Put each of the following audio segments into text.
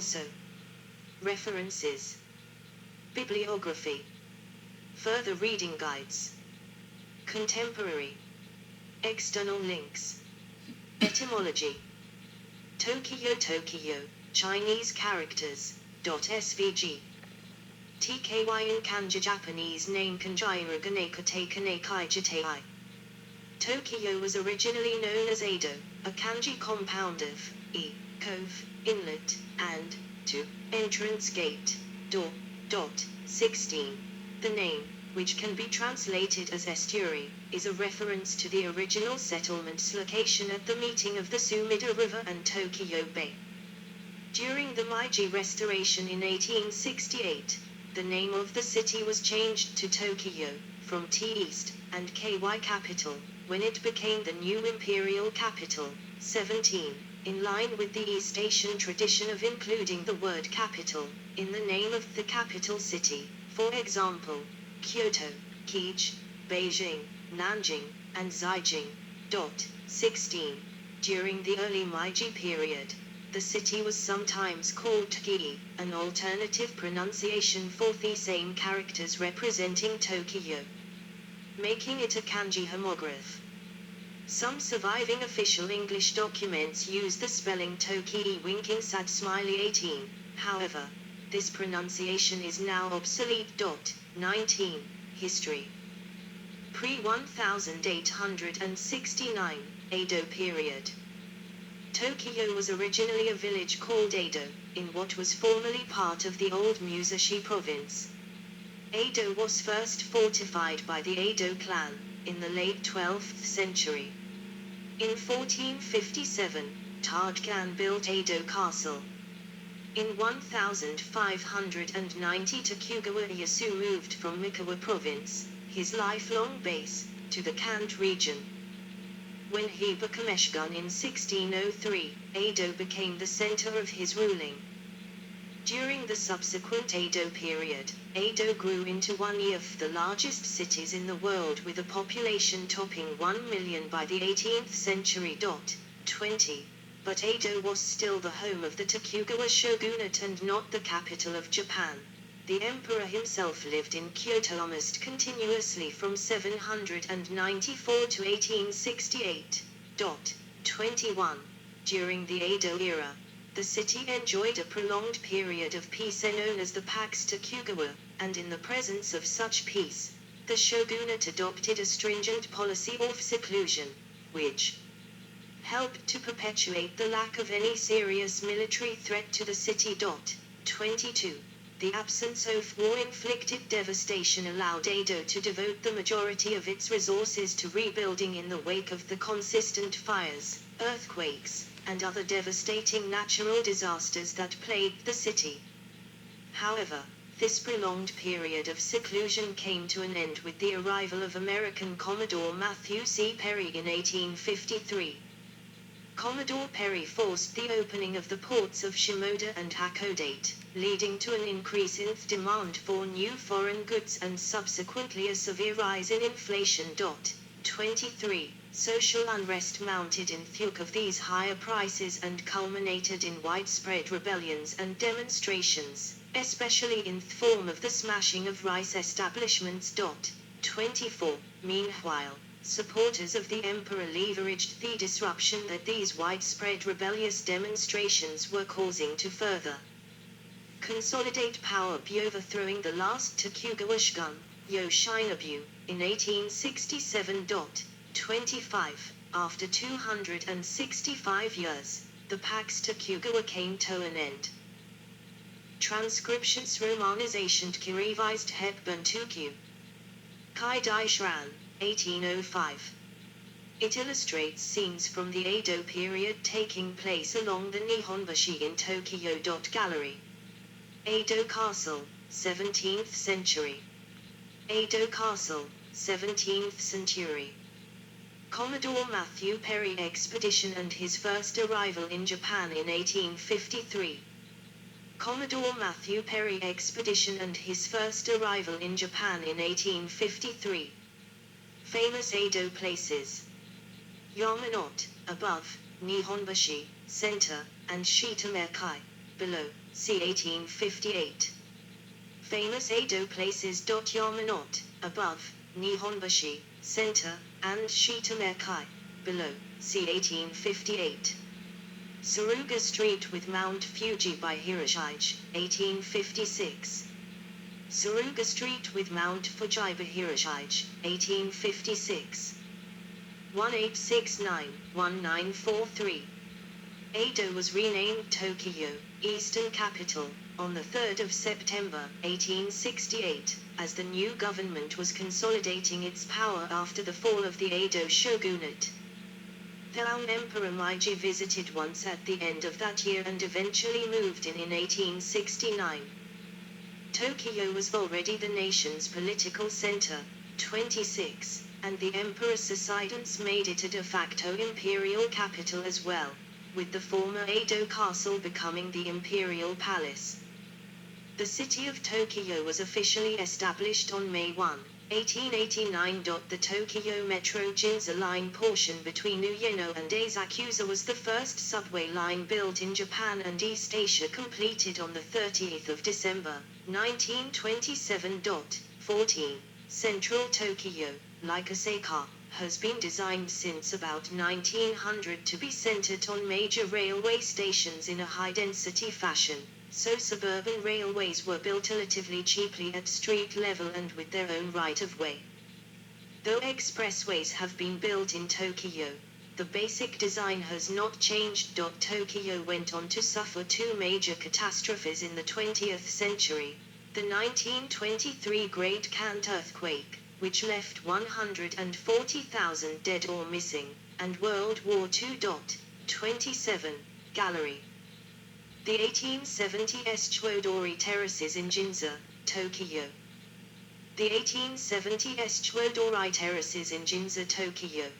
also. References. Bibliography. Further reading guides. Contemporary. External links. Etymology. Tokyo, Chinese characters. .svg. TKY in kanji Japanese name Kanjira Ganeka Kaneikai Jitei. Tokyo was originally known as Edo, a kanji compound of e, cove, inlet, and to, entrance gate, door, 16. The name, which can be translated as estuary, is a reference to the original settlement's location at the meeting of the Sumida River and Tokyo Bay. During the Meiji Restoration in 1868, the name of the city was changed to Tokyo, from T East, and KY capital, when it became the new imperial capital. 17. In line with the East Asian tradition of including the word capital in the name of the capital city, for example, Kyoto, Kij, Beijing, Nanjing, and Zhaijing. 16. During the early Meiji period, the city was sometimes called Tokii, an alternative pronunciation for the same characters representing Tokyo, making it a kanji homograph. Some surviving official English documents use the spelling Tokii winking sad smiley 18, however, this pronunciation is now obsolete. 19. History. Pre-1869, Edo period. Tokyo was originally a village called Edo, in what was formerly part of the old Musashi province. Edo was first fortified by the Edo clan, in the late 12th century. In 1457, Tadkan built Edo Castle. In 1590 Tokugawa Ieyasu moved from Mikawa province, his lifelong base, to the Kant region. When he became shogun in 1603, Edo became the center of his ruling. During the subsequent Edo period, Edo grew into one of the largest cities in the world with a population topping 1 million by the 18th century. 20. But Edo was still the home of the Tokugawa shogunate and not the capital of Japan. The emperor himself lived in Kyoto almost continuously from 794 to 1868. 21. During the Edo era, the city enjoyed a prolonged period of peace known as the Pax Tokugawa, and in the presence of such peace, the shogunate adopted a stringent policy of seclusion, which helped to perpetuate the lack of any serious military threat to the city. 22. The absence of war-inflicted devastation allowed Edo to devote the majority of its resources to rebuilding in the wake of the consistent fires, earthquakes, and other devastating natural disasters that plagued the city. However, this prolonged period of seclusion came to an end with the arrival of American Commodore Matthew C. Perry in 1853. Commodore Perry forced the opening of the ports of Shimoda and Hakodate, leading to an increase in demand for new foreign goods and subsequently a severe rise in inflation. 23. Social unrest mounted in the wake of these higher prices and culminated in widespread rebellions and demonstrations, especially in the form of the smashing of rice establishments. 24. Meanwhile, supporters of the emperor leveraged the disruption that these widespread rebellious demonstrations were causing to further consolidate power by overthrowing the last Tokugawa shogun, Yoshinobu, in 1867. 25. After 265 years, the Pax Tokugawa came to an end. Transcriptions Romanization Revised Hepburn Tukyu. Kai Dai Shran, 1805. It illustrates scenes from the Edo period taking place along the Nihonbashi in Tokyo. Gallery. Edo Castle, 17th century. Edo Castle, 17th century. Commodore Matthew Perry expedition and his first arrival in Japan in 1853. Commodore Matthew Perry expedition and his first arrival in Japan in 1853. Famous Edo places. Yamanote, above, Nihonbashi, center, and Shitamekai, below. c. 1858. Famous Edo places. Yamanote, above, Nihonbashi, center, and Shitamekai, below, c. 1858. Suruga Street with Mount Fuji by Hiroshige, 1856. Suruga Street with Mount Fuji by Hiroshige, 1856. 1869-1943. Edo was renamed Tokyo, Eastern Capital, on the 3rd of September, 1868, as the new government was consolidating its power after the fall of the Edo shogunate. The Emperor Meiji visited once at the end of that year and eventually moved in 1869. Tokyo was already the nation's political center, 26, and the Emperor's subsidence made it a de facto imperial capital as well, with the former Edo Castle becoming the Imperial Palace. The city of Tokyo was officially established on May 1, 1889. The Tokyo Metro Ginza Line portion between Uyeno and Asakusa was the first subway line built in Japan and East Asia, completed on the 30th of December, 1927. 14. Central Tokyo, like Osaka, has been designed since about 1900 to be centered on major railway stations in a high-density fashion, so suburban railways were built relatively cheaply at street level and with their own right-of-way. Though expressways have been built in Tokyo, the basic design has not changed. Tokyo went on to suffer two major catastrophes in the 20th century: the 1923 Great Kanto earthquake, which left 140,000 dead or missing, and World War II. 27. Gallery. The 1870 Chuodori Terraces in Ginza, Tokyo. The 1870 Chuodori Terraces in Ginza, Tokyo.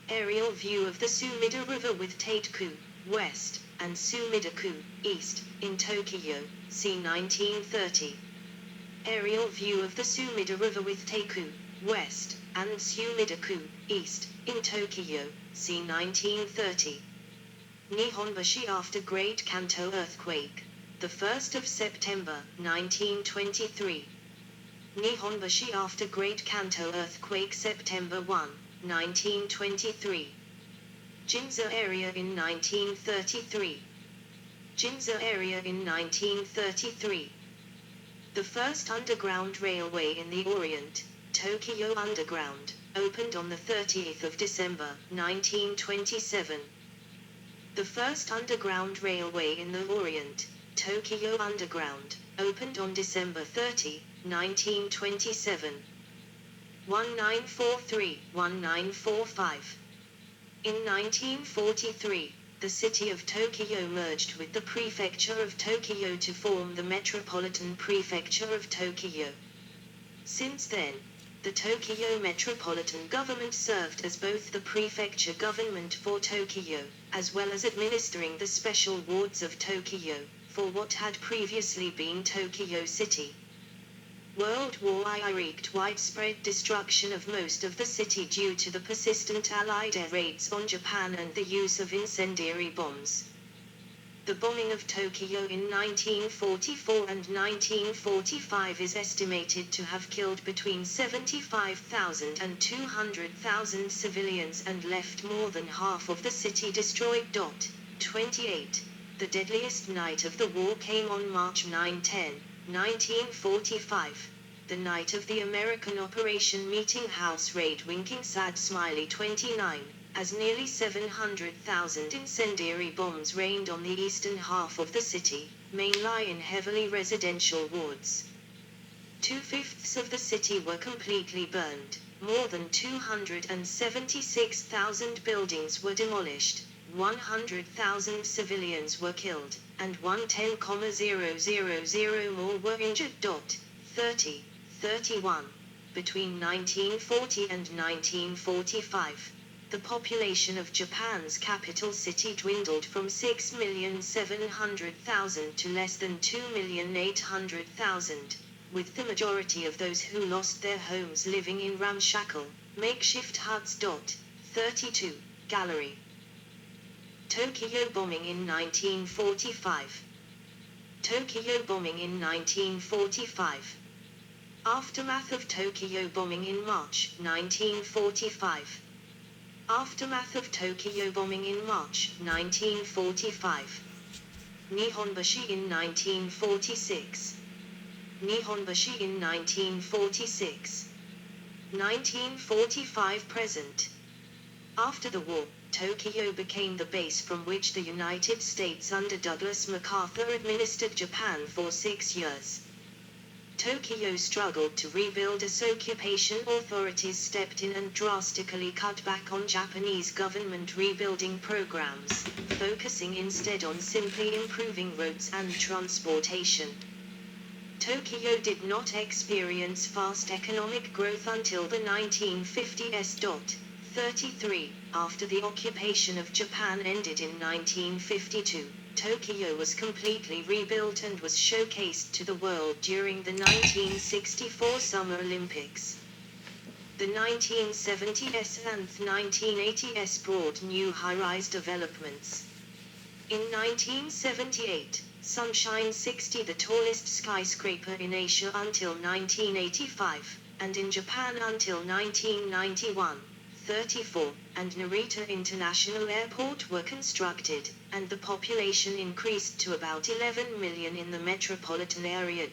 Aerial view of the Sumida River with Tateku, west, and Sumida-ku, east, in Tokyo, c. 1930. Aerial view of the Sumida River with Tateku, west, and Sumida-ku, east, in Tokyo, c. 1930. Nihonbashi after Great Kanto earthquake, the 1st of September, 1923. Nihonbashi after Great Kanto earthquake, September 1, 1923. Ginza area in 1933. Ginza area in 1933. The first underground railway in the Orient, Tokyo Underground, opened on the 30th of December, 1927. The first underground railway in the Orient, Tokyo Underground, opened on December 30, 1927. 1943-1945. In 1943, the city of Tokyo merged with the prefecture of Tokyo to form the Metropolitan Prefecture of Tokyo. Since then, the Tokyo Metropolitan Government served as both the prefecture government for Tokyo, as well as administering the special wards of Tokyo, for what had previously been Tokyo City. World War I wreaked widespread destruction of most of the city due to the persistent Allied air raids on Japan and the use of incendiary bombs. The bombing of Tokyo in 1944 and 1945 is estimated to have killed between 75,000 and 200,000 civilians and left more than half of the city destroyed. 28. The deadliest night of the war came on March 9-10, 1945, the night of the American Operation Meeting House raid. Winking sad smiley 29. As nearly 700,000 incendiary bombs rained on the eastern half of the city, mainly in heavily residential wards. 2/5 of the city were completely burned, more than 276,000 buildings were demolished, 100,000 civilians were killed, and 110,000 more were injured. 31. Between 1940 and 1945. The population of Japan's capital city dwindled from 6,700,000 to less than 2,800,000, with the majority of those who lost their homes living in ramshackle, makeshift huts. 32. Gallery. Tokyo bombing in 1945. Tokyo bombing in 1945. Aftermath of Tokyo bombing in March 1945. Aftermath of Tokyo bombing in March 1945. Nihonbashi in 1946. Nihonbashi in 1946. 1945 present. After the war, Tokyo became the base from which the United States under Douglas MacArthur administered Japan for 6 years. Tokyo struggled to rebuild as occupation authorities stepped in and drastically cut back on Japanese government rebuilding programs, focusing instead on simply improving roads and transportation. Tokyo did not experience fast economic growth until the 1950s. 33. After the occupation of Japan ended in 1952, Tokyo was completely rebuilt and was showcased to the world during the 1964 Summer Olympics. The 1970s and 1980s brought new high-rise developments. In 1978, Sunshine 60, the tallest skyscraper in Asia until 1985, and in Japan until 1991. 34, and Narita International Airport were constructed, and the population increased to about 11 million in the metropolitan area.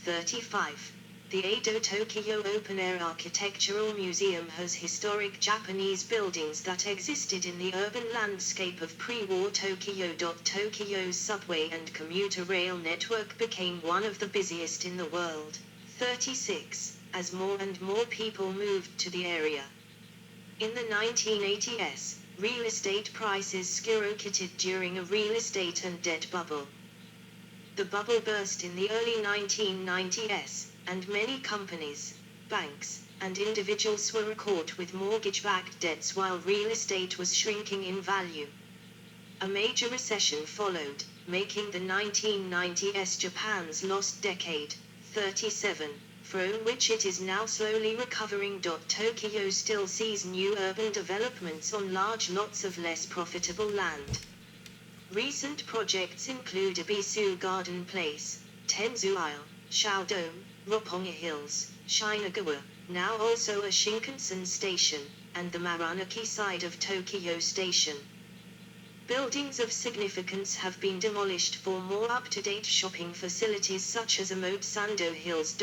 35. The Edo Tokyo Open Air Architectural Museum has historic Japanese buildings that existed in the urban landscape of pre-war Tokyo. Tokyo's subway and commuter rail network became one of the busiest in the world. 36. As more and more people moved to the area. In the 1980s, real estate prices skyrocketed during a real estate and debt bubble. The bubble burst in the early 1990s, and many companies, banks, and individuals were caught with mortgage-backed debts while real estate was shrinking in value. A major recession followed, making the 1990s Japan's lost decade. 37. From which it is now slowly recovering. Tokyo still sees new urban developments on large lots of less profitable land. Recent projects include Ebisu Garden Place, Tenzu Isle, Shoudome, Roppongi Hills, Shinagawa, now also a Shinkansen station, and the Maranaki side of Tokyo Station. Buildings of significance have been demolished for more up-to-date shopping facilities such as Omotesando Hills.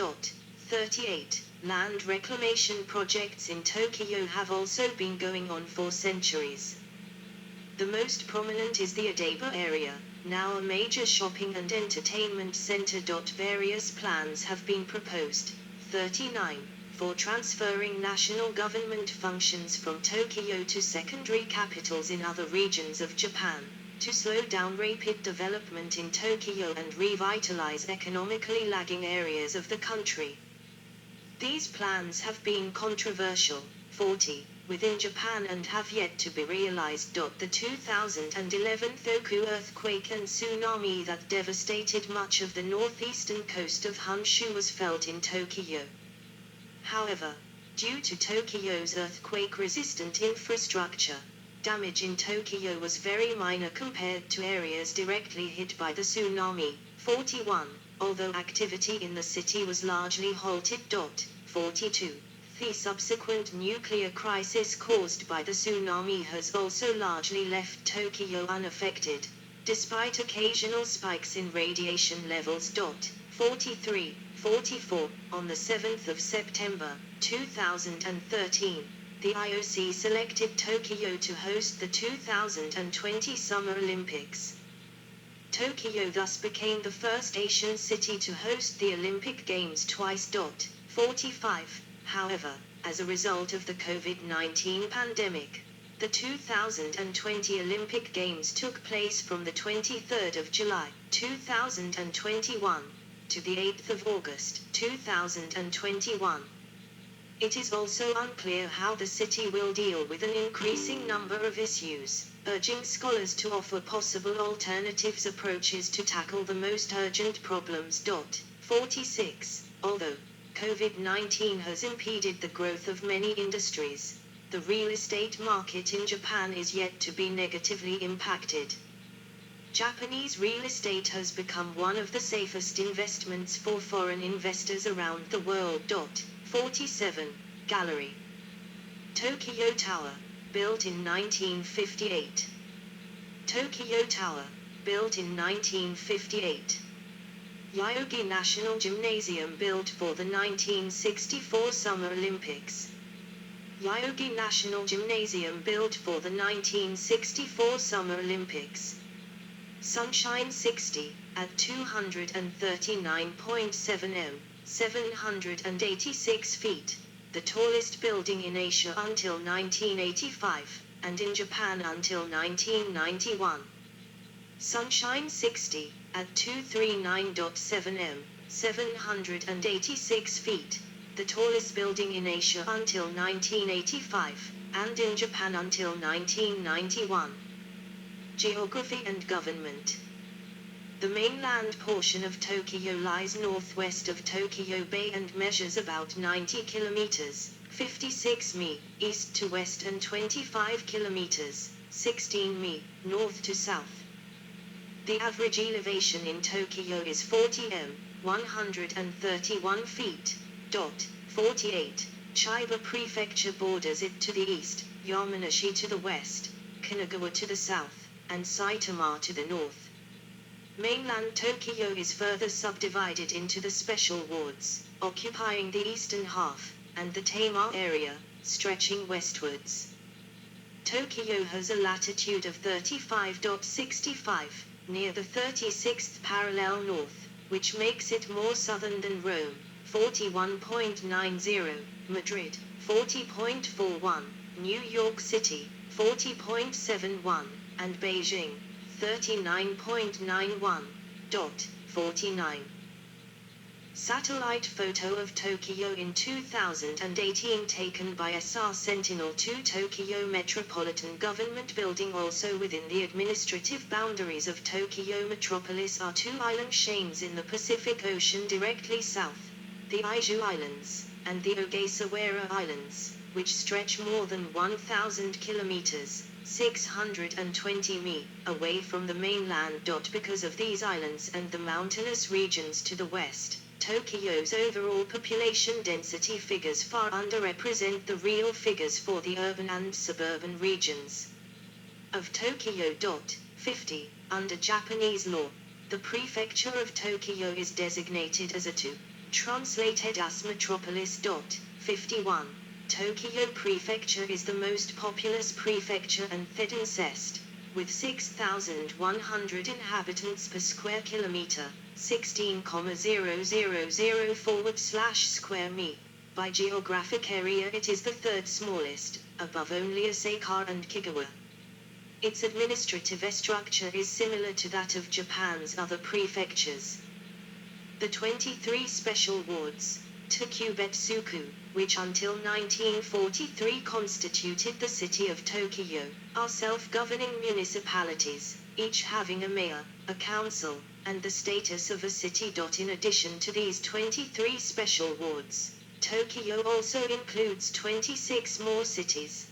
38. Land reclamation projects in Tokyo have also been going on for centuries. The most prominent is the Odaiba area, now a major shopping and entertainment center. Various plans have been proposed. 39. For transferring national government functions from Tokyo to secondary capitals in other regions of Japan, to slow down rapid development in Tokyo and revitalize economically lagging areas of the country. These plans have been controversial. 40. Within Japan and have yet to be realized. The 2011 Tohoku earthquake and tsunami that devastated much of the northeastern coast of Honshu was felt in Tokyo. However, due to Tokyo's earthquake-resistant infrastructure, damage in Tokyo was very minor compared to areas directly hit by the tsunami. 41. Although activity in the city was largely halted. 42. The subsequent nuclear crisis caused by the tsunami has also largely left Tokyo unaffected, despite occasional spikes in radiation levels. 43. 44. On the 7th of September, 2013, the IOC selected Tokyo to host the 2020 Summer Olympics. Tokyo thus became the first Asian city to host the Olympic Games twice. 45. However, as a result of the COVID-19 pandemic, the 2020 Olympic Games took place from the 23rd of July, 2021, to the 8th of August, 2021. It is also unclear how the city will deal with an increasing number of issues, urging scholars to offer possible alternatives approaches to tackle the most urgent problems. 46. Although COVID-19 has impeded the growth of many industries, the real estate market in Japan is yet to be negatively impacted. Japanese real estate has become one of the safest investments for foreign investors around the world. 47. Gallery. Tokyo Tower, built in 1958. Tokyo Tower, built in 1958. Yoyogi National Gymnasium, built for the 1964 Summer Olympics. Yoyogi National Gymnasium, built for the 1964 Summer Olympics. Sunshine 60, at 239.7 m, 786 feet, the tallest building in Asia until 1985, and in Japan until 1991. Sunshine 60, at 239.7 m, 786 feet, the tallest building in Asia until 1985, and in Japan until 1991. Geography and government. The mainland portion of Tokyo lies northwest of Tokyo Bay and measures about 90 kilometers, 56 mi, east to west and 25 kilometers, 16 mi, north to south. The average elevation in Tokyo is 40 m, 131 feet. 48. Chiba Prefecture borders it to the east, Yamanashi to the west, Kanagawa to the south, and Saitama to the north. Mainland Tokyo is further subdivided into the special wards, occupying the eastern half, and the Tama area, stretching westwards. Tokyo has a latitude of 35.65, near the 36th parallel north, which makes it more southern than Rome, 41.90, Madrid, 40.41, New York City, 40.71, and Beijing, 39.91. 49. Satellite photo of Tokyo in 2018 taken by SR Sentinel-2. Tokyo Metropolitan Government Building. Also within the administrative boundaries of Tokyo Metropolis are two island chains in the Pacific Ocean directly south, the Aiju Islands, and the Ogasawara Islands, which stretch more than 1,000 kilometers, 620 mi, away from the mainland. Because of these islands and the mountainous regions to the west, Tokyo's overall population density figures far underrepresent the real figures for the urban and suburban regions of Tokyo. 50. Under Japanese law, the prefecture of Tokyo is designated as a to, translated as metropolis. 51. Tokyo Prefecture is the most populous prefecture and densest, with 6,100 inhabitants per square kilometer, 16,000/square mi. By geographic area it is the third smallest, above only Osaka and Kagawa. Its administrative structure is similar to that of Japan's other prefectures. The 23 special wards, Tokubetsuku, which until 1943 constituted the city of Tokyo, are self-governing municipalities, each having a mayor, a council, and the status of a city. In addition to these 23 special wards, Tokyo also includes 26 more cities,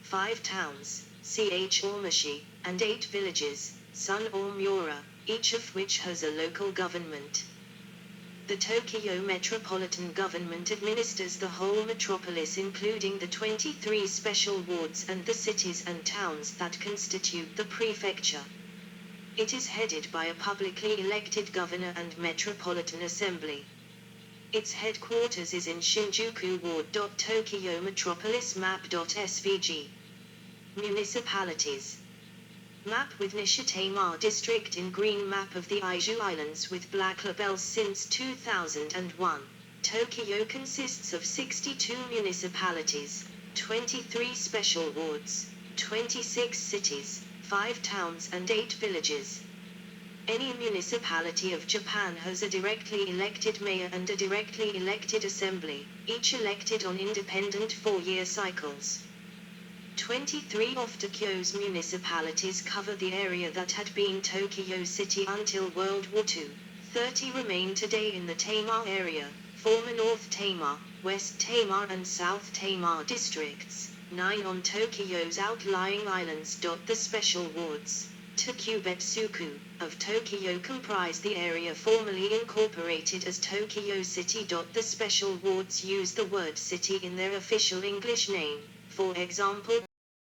5 towns, Omashi, and 8 villages, Sun or Miura, each of which has a local government. The Tokyo Metropolitan Government administers the whole metropolis, including the 23 special wards and the cities and towns that constitute the prefecture. It is headed by a publicly elected governor and metropolitan assembly. Its headquarters is in Shinjuku Ward. Tokyo Metropolis Map.svg. Municipalities. Map with Nishitama District in green. Map of the Aiju Islands with black labels since 2001. Tokyo consists of 62 municipalities, 23 special wards, 26 cities, 5 towns and 8 villages. Any municipality of Japan has a directly elected mayor and a directly elected assembly, each elected on independent 4-year cycles. 23 of Tokyo's municipalities cover the area that had been Tokyo City until World War II. 30 remain today in the Tama area, former North Tama, West Tama and South Tama districts, 9 on Tokyo's outlying islands. The special wards. Tokubetsuku, of Tokyo comprise the area formerly incorporated as Tokyo City. The special wards use the word city in their official English name, for example,